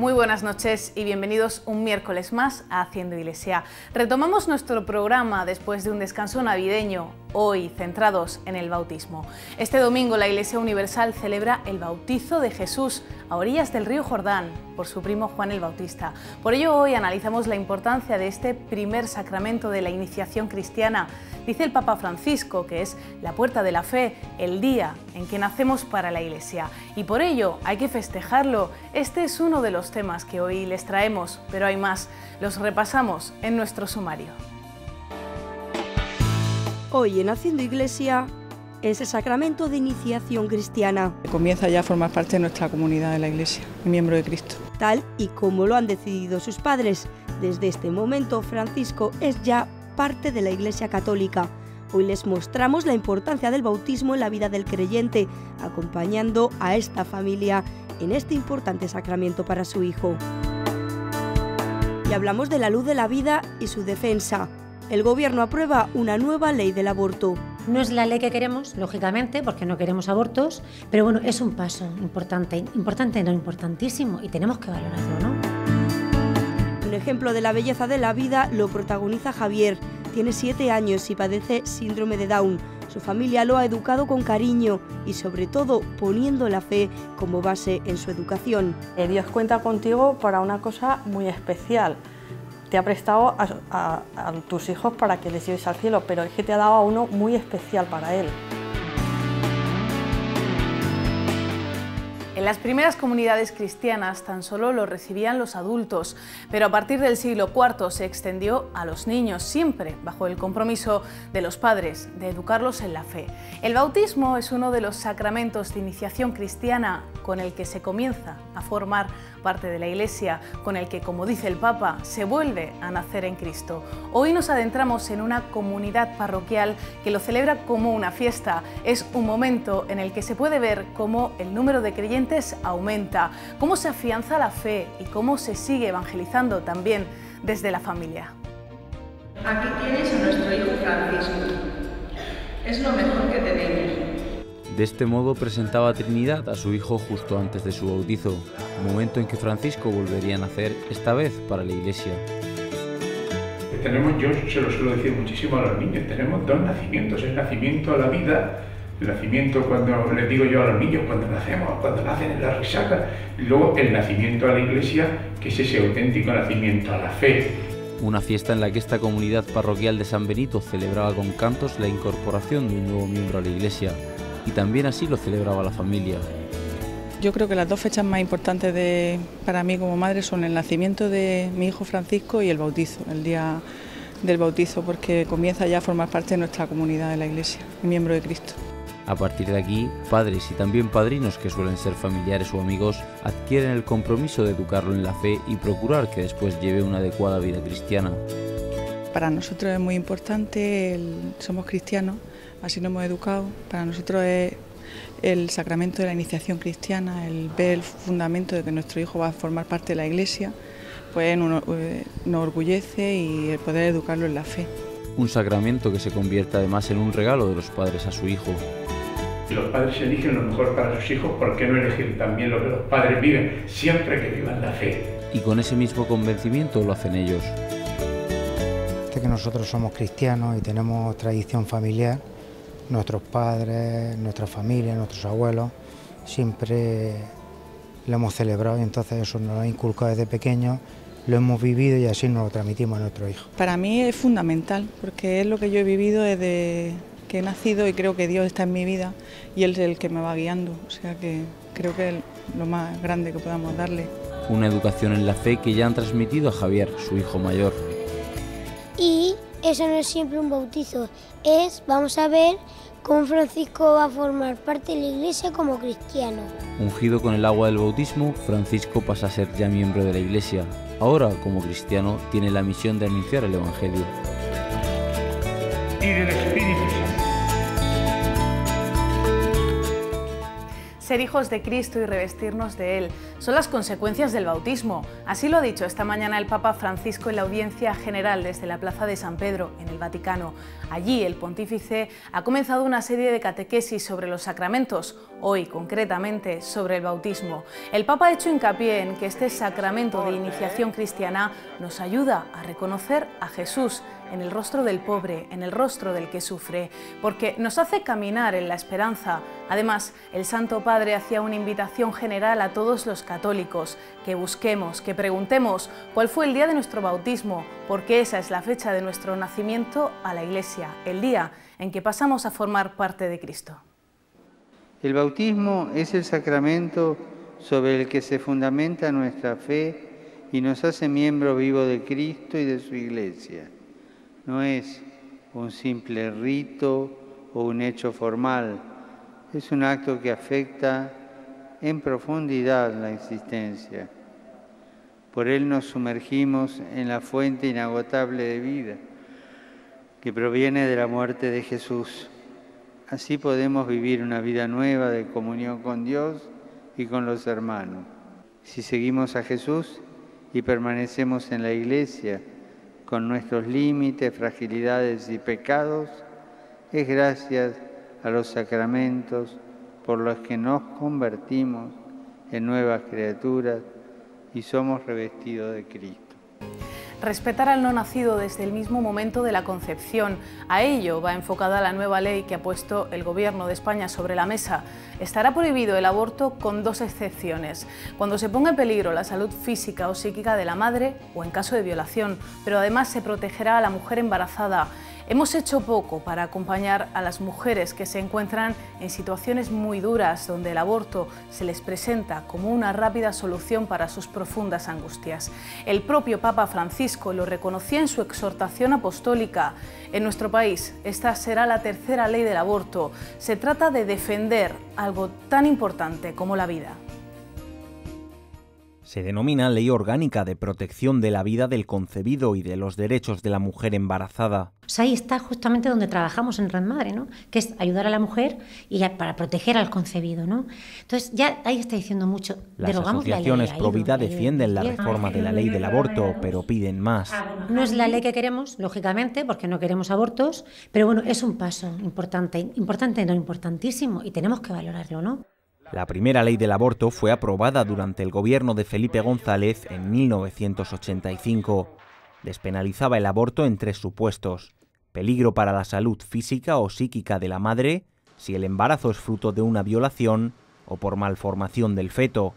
Muy buenas noches y bienvenidos un miércoles más a Haciendo Iglesia. Retomamos nuestro programa después de un descanso navideño, hoy centrados en el bautismo. Este domingo la Iglesia Universal celebra el bautizo de Jesús a orillas del río Jordán por su primo Juan el Bautista. Por ello hoy analizamos la importancia de este primer sacramento de la iniciación cristiana. Dice el Papa Francisco que es la puerta de la fe, el día en que nacemos para la Iglesia. Y por ello hay que festejarlo. Este es uno de los temas que hoy les traemos, pero hay más. Los repasamos en nuestro sumario. Hoy en Haciendo Iglesia es el sacramento de iniciación cristiana. Comienza ya a formar parte de nuestra comunidad de la Iglesia, miembro de Cristo. Tal y como lo han decidido sus padres. Desde este momento, Francisco es ya parte de la Iglesia Católica. Hoy les mostramos la importancia del bautismo en la vida del creyente, acompañando a esta familia en este importante sacramento para su hijo. Y hablamos de la luz de la vida y su defensa. El Gobierno aprueba una nueva ley del aborto. No es la ley que queremos, lógicamente, porque no queremos abortos, pero bueno, es un paso importante, no importantísimo, y tenemos que valorarlo, ¿no? Un ejemplo de la belleza de la vida lo protagoniza Javier. Tiene 7 años y padece síndrome de Down. Su familia lo ha educado con cariño y sobre todo poniendo la fe como base en su educación. Dios cuenta contigo para una cosa muy especial. Te ha prestado a tus hijos para que les lleves al cielo, pero es que te ha dado a uno muy especial para él. En las primeras comunidades cristianas tan solo lo recibían los adultos, pero a partir del siglo IV se extendió a los niños, siempre bajo el compromiso de los padres de educarlos en la fe. El bautismo es uno de los sacramentos de iniciación cristiana con el que se comienza a formar parte de la Iglesia, con el que, como dice el Papa, se vuelve a nacer en Cristo. Hoy nos adentramos en una comunidad parroquial que lo celebra como una fiesta. Es un momento en el que se puede ver cómo el número de creyentes aumenta, cómo se afianza la fe y cómo se sigue evangelizando también desde la familia. Aquí tienes a nuestro hijo Francisco. Es lo mejor que tenemos. De este modo presentaba Trinidad a su hijo justo antes de su bautizo, momento en que Francisco volvería a nacer, esta vez para la Iglesia. Yo se lo suelo decir muchísimo a los niños, tenemos 2 nacimientos, el nacimiento a la vida, el nacimiento cuando les digo yo a los niños, cuando nacemos, cuando nacen en la risaca, y luego el nacimiento a la Iglesia, que es ese auténtico nacimiento a la fe. Una fiesta en la que esta comunidad parroquial de San Benito celebraba con cantos la incorporación de un nuevo miembro a la Iglesia, y también así lo celebraba la familia. Yo creo que las 2 fechas más importantes para mí como madre son el nacimiento de mi hijo Francisco y el bautizo, el día del bautizo, porque comienza ya a formar parte de nuestra comunidad de la Iglesia, miembro de Cristo. A partir de aquí, padres y también padrinos que suelen ser familiares o amigos adquieren el compromiso de educarlo en la fe y procurar que después lleve una adecuada vida cristiana. Para nosotros es muy importante, somos cristianos, así nos hemos educado. Para nosotros es el sacramento de la iniciación cristiana, el ver el fundamento de que nuestro hijo va a formar parte de la Iglesia, pues nos orgullece y el poder educarlo en la fe. Un sacramento que se convierte además en un regalo de los padres a su hijo. Si los padres eligen lo mejor para sus hijos, ¿por qué no elegir también lo que los padres viven, siempre que vivan la fe? Y con ese mismo convencimiento lo hacen ellos. Que nosotros somos cristianos y tenemos tradición familiar, nuestros padres, nuestra familia, nuestros abuelos, siempre lo hemos celebrado y entonces eso nos lo ha inculcado desde pequeños, lo hemos vivido y así nos lo transmitimos a nuestros hijos. Para mí es fundamental porque es lo que yo he vivido desde que he nacido y creo que Dios está en mi vida y Él es el que me va guiando, o sea que creo que es lo más grande que podamos darle. Una educación en la fe que ya han transmitido a Javier, su hijo mayor. Y eso no es siempre un bautizo, vamos a ver cómo Francisco va a formar parte de la Iglesia como cristiano. Ungido con el agua del bautismo, Francisco pasa a ser ya miembro de la Iglesia. Ahora, como cristiano, tiene la misión de anunciar el Evangelio. Y del Espíritu Santo. Ser hijos de Cristo y revestirnos de Él son las consecuencias del bautismo. Así lo ha dicho esta mañana el Papa Francisco en la audiencia general desde la Plaza de San Pedro, en el Vaticano. Allí el pontífice ha comenzado una serie de catequesis sobre los sacramentos, hoy concretamente sobre el bautismo. El Papa ha hecho hincapié en que este sacramento de iniciación cristiana nos ayuda a reconocer a Jesús en el rostro del pobre, en el rostro del que sufre, porque nos hace caminar en la esperanza. Además, el Santo Padre hacía una invitación general a todos los católicos, que busquemos, que preguntemos cuál fue el día de nuestro bautismo, porque esa es la fecha de nuestro nacimiento a la Iglesia, el día en que pasamos a formar parte de Cristo. El bautismo es el sacramento sobre el que se fundamenta nuestra fe y nos hace miembro vivo de Cristo y de su Iglesia. No es un simple rito o un hecho formal, es un acto que afecta en profundidad la existencia. Por él nos sumergimos en la fuente inagotable de vida que proviene de la muerte de Jesús. Así podemos vivir una vida nueva de comunión con Dios y con los hermanos. Si seguimos a Jesús y permanecemos en la Iglesia, con nuestros límites, fragilidades y pecados, es gracias a los sacramentos por los que nos convertimos en nuevas criaturas y somos revestidos de Cristo. Respetar al no nacido desde el mismo momento de la concepción. A ello va enfocada la nueva ley que ha puesto el Gobierno de España sobre la mesa. Estará prohibido el aborto con dos excepciones: cuando se ponga en peligro la salud física o psíquica de la madre o en caso de violación, pero además se protegerá a la mujer embarazada. Hemos hecho poco para acompañar a las mujeres que se encuentran en situaciones muy duras, donde el aborto se les presenta como una rápida solución para sus profundas angustias. El propio Papa Francisco lo reconocía en su exhortación apostólica. En nuestro país, esta será la tercera ley del aborto. Se trata de defender algo tan importante como la vida. Se denomina Ley Orgánica de Protección de la Vida del Concebido y de los Derechos de la Mujer Embarazada. O sea, ahí está justamente donde trabajamos en Red Madre, ¿no? Que es ayudar a la mujer y para proteger al concebido, ¿no? Entonces ya ahí está diciendo mucho. Las asociaciones pro vida defienden la reforma de la ley del aborto, pero piden más. No es la ley que queremos, lógicamente, porque no queremos abortos, pero bueno, es un paso importante no importantísimo, y tenemos que valorarlo, ¿no? La primera ley del aborto fue aprobada durante el gobierno de Felipe González en 1985. Despenalizaba el aborto en 3 supuestos: peligro para la salud física o psíquica de la madre, si el embarazo es fruto de una violación o por malformación del feto.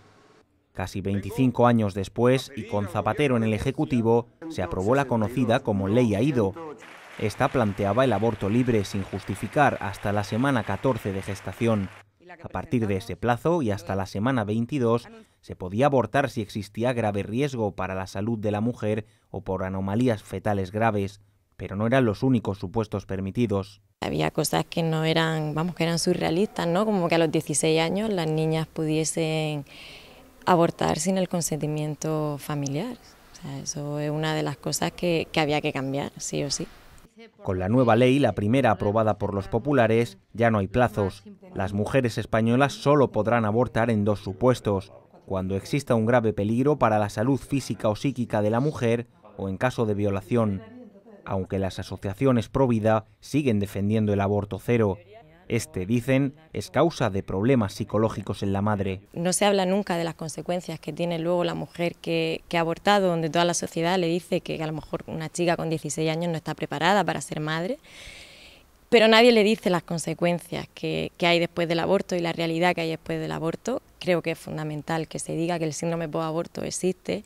Casi 25 años después, y con Zapatero en el Ejecutivo, se aprobó la conocida como Ley Aído. Esta planteaba el aborto libre sin justificar hasta la semana 14 de gestación. A partir de ese plazo y hasta la semana 22 se podía abortar si existía grave riesgo para la salud de la mujer o por anomalías fetales graves, pero no eran los únicos supuestos permitidos. Había cosas que no eran, que eran surrealistas, ¿no? Como que a los 16 años las niñas pudiesen abortar sin el consentimiento familiar. O sea, eso es una de las cosas que había que cambiar, sí o sí. Con la nueva ley, la primera aprobada por los populares, ya no hay plazos. Las mujeres españolas solo podrán abortar en 2 supuestos: cuando exista un grave peligro para la salud física o psíquica de la mujer o en caso de violación, aunque las asociaciones pro vida siguen defendiendo el aborto cero. Este, dicen, es causa de problemas psicológicos en la madre. No se habla nunca de las consecuencias que tiene luego la mujer que ha abortado, donde toda la sociedad le dice que a lo mejor una chica con 16 años no está preparada para ser madre, pero nadie le dice las consecuencias que hay después del aborto y la realidad que hay después del aborto. Creo que es fundamental que se diga que el síndrome posaborto existe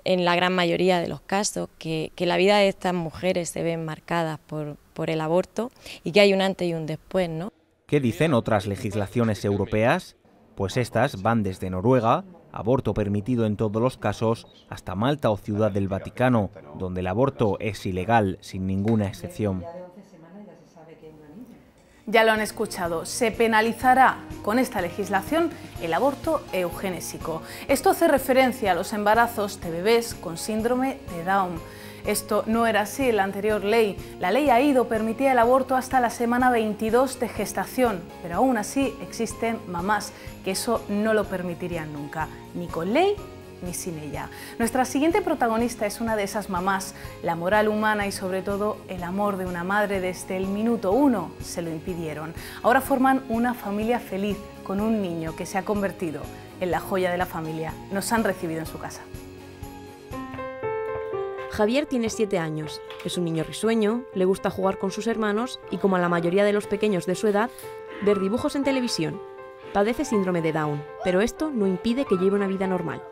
en la gran mayoría de los casos, que la vida de estas mujeres se ven marcadas por el aborto y que hay un antes y un después, ¿no? ¿Qué dicen otras legislaciones europeas? Pues estas van desde Noruega, aborto permitido en todos los casos, hasta Malta o Ciudad del Vaticano, donde el aborto es ilegal sin ninguna excepción. Ya lo han escuchado, se penalizará con esta legislación el aborto eugenésico. Esto hace referencia a los embarazos de bebés con síndrome de Down. Esto no era así en la anterior ley. La ley AIDO permitía el aborto hasta la semana 22 de gestación, pero aún así existen mamás que eso no lo permitirían nunca, ni con ley ni sin ella. Nuestra siguiente protagonista es una de esas mamás. La moral humana y sobre todo el amor de una madre desde el minuto 1 se lo impidieron. Ahora forman una familia feliz con un niño que se ha convertido en la joya de la familia. Nos han recibido en su casa. Javier tiene 7 años, es un niño risueño, le gusta jugar con sus hermanos y, como a la mayoría de los pequeños de su edad, ver dibujos en televisión. Padece síndrome de Down, pero esto no impide que lleve una vida normal.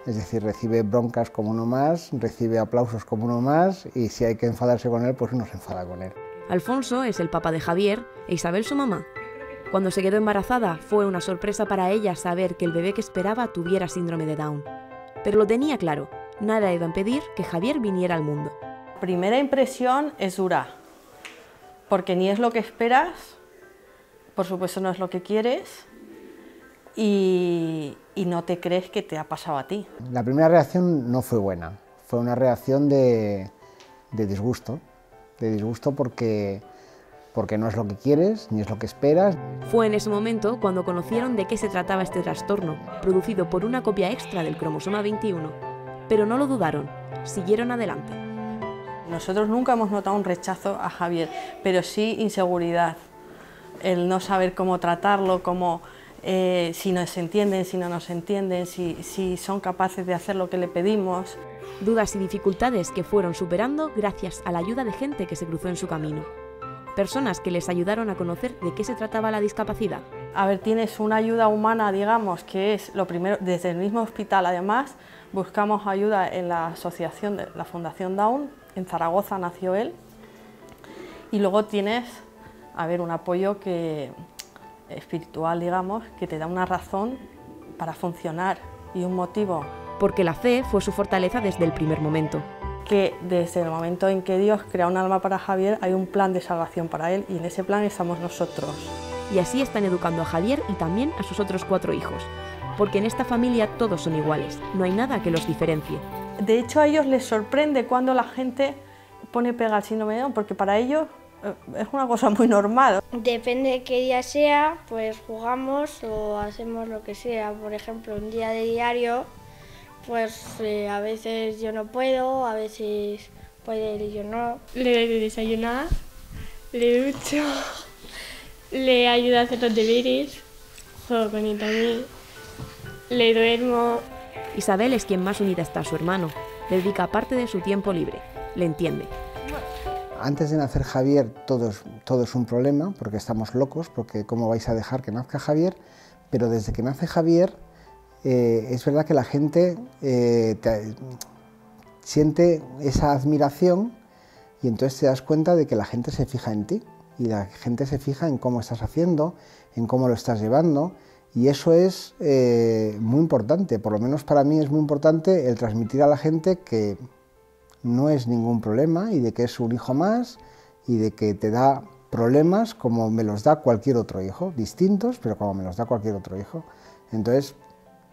Es decir, recibe broncas como uno más, recibe aplausos como uno más y si hay que enfadarse con él, pues uno se enfada con él. Alfonso es el papá de Javier e Isabel su mamá. Cuando se quedó embarazada fue una sorpresa para ella saber que el bebé que esperaba tuviera síndrome de Down. Pero lo tenía claro, nada iba a impedir que Javier viniera al mundo. Primera impresión es dura, porque ni es lo que esperas, por supuesto no es lo que quieres y no te crees que te ha pasado a ti. La primera reacción no fue buena, fue una reacción de disgusto porque no es lo que quieres ni es lo que esperas. Fue en ese momento cuando conocieron de qué se trataba este trastorno, producido por una copia extra del cromosoma 21. Pero no lo dudaron, siguieron adelante. Nosotros nunca hemos notado un rechazo a Javier, pero sí inseguridad, el no saber cómo tratarlo, si nos entienden, si no nos entienden, si son capaces de hacer lo que le pedimos. Dudas y dificultades que fueron superando gracias a la ayuda de gente que se cruzó en su camino. Personas que les ayudaron a conocer de qué se trataba la discapacidad. A ver, tienes una ayuda humana, digamos, que es lo primero, desde el mismo hospital además, buscamos ayuda en la asociación de la Fundación Down, en Zaragoza nació él, y luego tienes, un apoyo espiritual, digamos, que te da una razón para funcionar y un motivo. Porque la fe fue su fortaleza desde el primer momento. Que desde el momento en que Dios crea un alma para Javier, hay un plan de salvación para él y en ese plan estamos nosotros. Y así están educando a Javier y también a sus otros 4 hijos. Porque en esta familia todos son iguales, no hay nada que los diferencie. De hecho, a ellos les sorprende cuando la gente pone pega al síndrome de Down, porque para ellos es una cosa muy normal. Depende de qué día sea, pues jugamos o hacemos lo que sea. Por ejemplo, un día de diario, pues a veces yo no puedo, a veces puede él y yo no. Le doy de desayunar, le ducho, le ayudo a hacer los deberes, juego con él también, le duermo. Isabel es quien más unida está a su hermano, le dedica parte de su tiempo libre, le entiende. Antes de nacer Javier todo es un problema, porque estamos locos, porque cómo vais a dejar que nazca Javier, pero desde que nace Javier es verdad que la gente siente esa admiración y entonces te das cuenta de que la gente se fija en ti y la gente se fija en cómo estás haciendo, en cómo lo estás llevando y eso es muy importante, por lo menos para mí es muy importante el transmitir a la gente que no es ningún problema y de que es un hijo más y de que te da problemas como me los da cualquier otro hijo, distintos, pero como me los da cualquier otro hijo. Entonces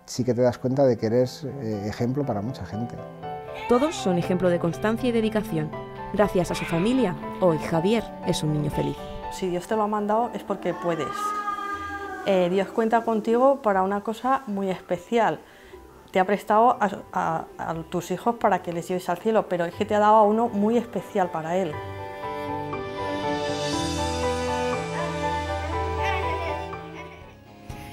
sí que te das cuenta de que eres ejemplo para mucha gente. Todos son ejemplo de constancia y dedicación. Gracias a su familia, hoy Javier es un niño feliz. Si Dios te lo ha mandado es porque puedes. Dios cuenta contigo para una cosa muy especial. Te ha prestado a tus hijos para que les lleves al cielo, pero es que te ha dado a uno muy especial para él.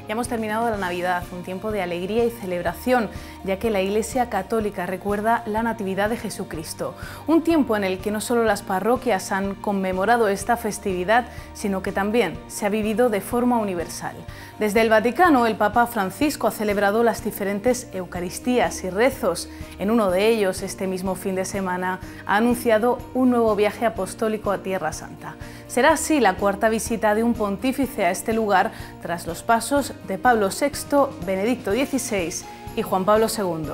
Ya hemos terminado la Navidad, un tiempo de alegría y celebración, ya que la Iglesia Católica recuerda la Natividad de Jesucristo. Un tiempo en el que no solo las parroquias han conmemorado esta festividad, sino que también se ha vivido de forma universal. Desde el Vaticano, el Papa Francisco ha celebrado las diferentes Eucaristías y rezos. En uno de ellos, este mismo fin de semana, ha anunciado un nuevo viaje apostólico a Tierra Santa. Será así la 4ª visita de un pontífice a este lugar tras los pasos de Pablo VI, Benedicto XVI y Juan Pablo II.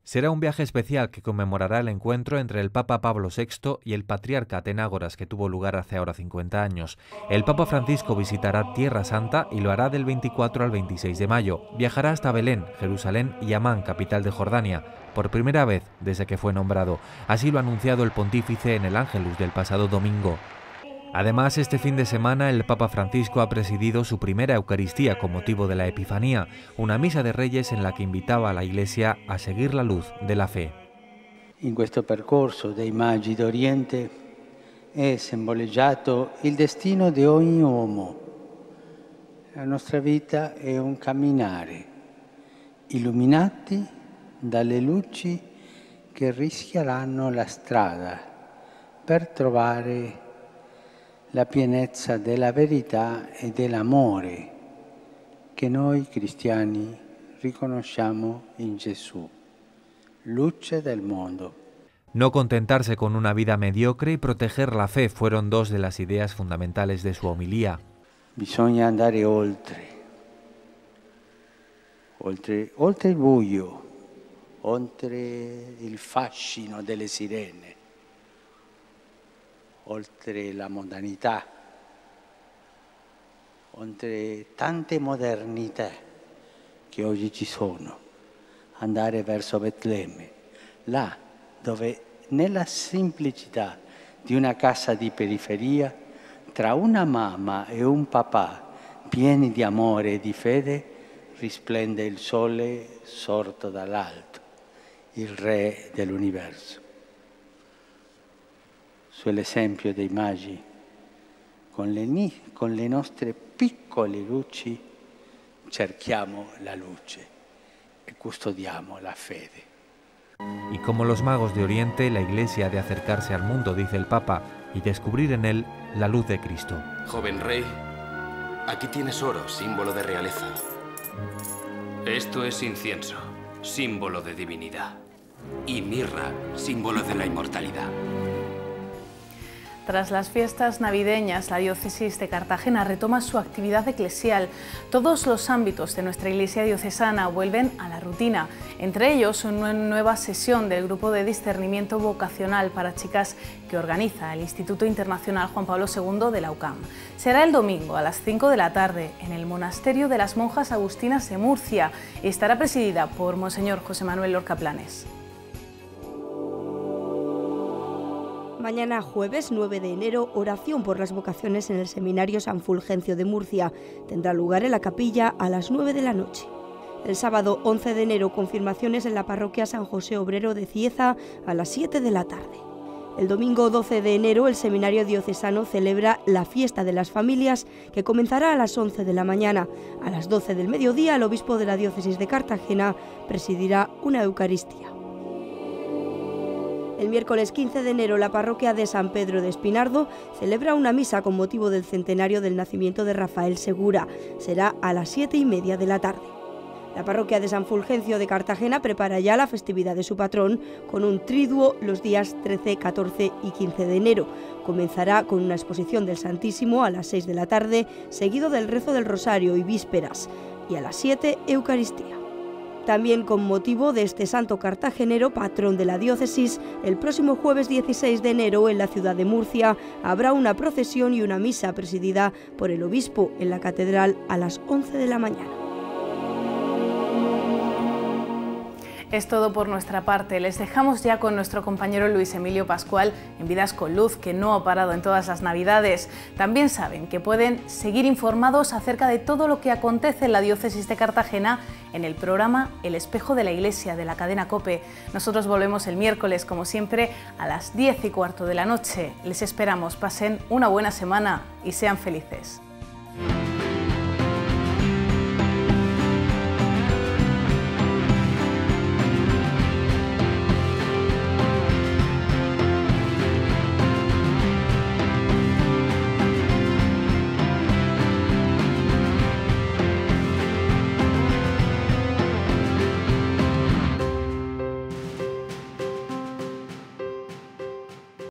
Será un viaje especial que conmemorará el encuentro entre el Papa Pablo VI y el patriarca Atenágoras, que tuvo lugar hace ahora 50 años. El Papa Francisco visitará Tierra Santa y lo hará del 24 al 26 de mayo. Viajará hasta Belén, Jerusalén y Amán, capital de Jordania, por primera vez desde que fue nombrado. Así lo ha anunciado el pontífice en el Ángelus del pasado domingo. Además, este fin de semana el Papa Francisco ha presidido su primera Eucaristía con motivo de la Epifanía, una misa de Reyes en la que invitaba a la Iglesia a seguir la luz de la fe. In questo percorso dei Magi d'Oriente è simboleggiato il destino di ogni uomo. La nostra vita è un camminare, illuminati dalle luci che rischieranno la strada per trovare la pienezza della verità e dell'amore che noi cristiani riconosciamo in Gesù, luce del mundo. No contentarse con una vida mediocre y proteger la fe fueron dos de las ideas fundamentales de su homilía. Bisogna andare oltre il buio, oltre il fascino delle sirene, oltre la mondanità, oltre tante modernità che oggi ci sono, andare verso Betlemme, là dove nella semplicità di una casa di periferia, tra una mamma e un papà pieni di amore e di fede, risplende il sole sorto dall'alto, il Re dell'universo. Sull'esempio dei Magi, con le nostre piccole luci, cerchiamo la luce e custodiamo la fede. Y como los magos de Oriente, la Iglesia ha de acercarse al mundo, dice el Papa, y descubrir en él la luz de Cristo. Joven rey, aquí tienes oro, símbolo de realeza. Esto es incienso, símbolo de divinidad. Y mirra, símbolo de la inmortalidad. Tras las fiestas navideñas, la diócesis de Cartagena retoma su actividad eclesial. Todos los ámbitos de nuestra iglesia diocesana vuelven a la rutina, entre ellos una nueva sesión del Grupo de Discernimiento Vocacional para Chicas que organiza el Instituto Internacional Juan Pablo II de la UCAM. Será el domingo a las 5 de la tarde en el Monasterio de las Monjas Agustinas de Murcia y estará presidida por Monseñor José Manuel Lorca Planes. Mañana jueves 9 de enero, oración por las vocaciones en el Seminario San Fulgencio de Murcia. Tendrá lugar en la capilla a las 9 de la noche. El sábado 11 de enero, confirmaciones en la parroquia San José Obrero de Cieza a las 7 de la tarde. El domingo 12 de enero, el Seminario Diocesano celebra la Fiesta de las Familias, que comenzará a las 11 de la mañana. A las 12 del mediodía, el obispo de la diócesis de Cartagena presidirá una Eucaristía. El miércoles 15 de enero, la parroquia de San Pedro de Espinardo celebra una misa con motivo del centenario del nacimiento de Rafael Segura. Será a las 7:30 de la tarde. La parroquia de San Fulgencio de Cartagena prepara ya la festividad de su patrón con un triduo los días 13, 14 y 15 de enero. Comenzará con una exposición del Santísimo a las 6 de la tarde, seguido del rezo del Rosario y vísperas, y a las 7, Eucaristía. También con motivo de este santo cartagenero, patrón de la diócesis, el próximo jueves 16 de enero en la ciudad de Murcia habrá una procesión y una misa presidida por el obispo en la catedral a las 11 de la mañana. Es todo por nuestra parte. Les dejamos ya con nuestro compañero Luis Emilio Pascual en Vidas con Luz, que no ha parado en todas las Navidades. También saben que pueden seguir informados acerca de todo lo que acontece en la diócesis de Cartagena en el programa El Espejo de la Iglesia de la cadena COPE. Nosotros volvemos el miércoles, como siempre, a las 10:15 de la noche. Les esperamos. Pasen una buena semana y sean felices.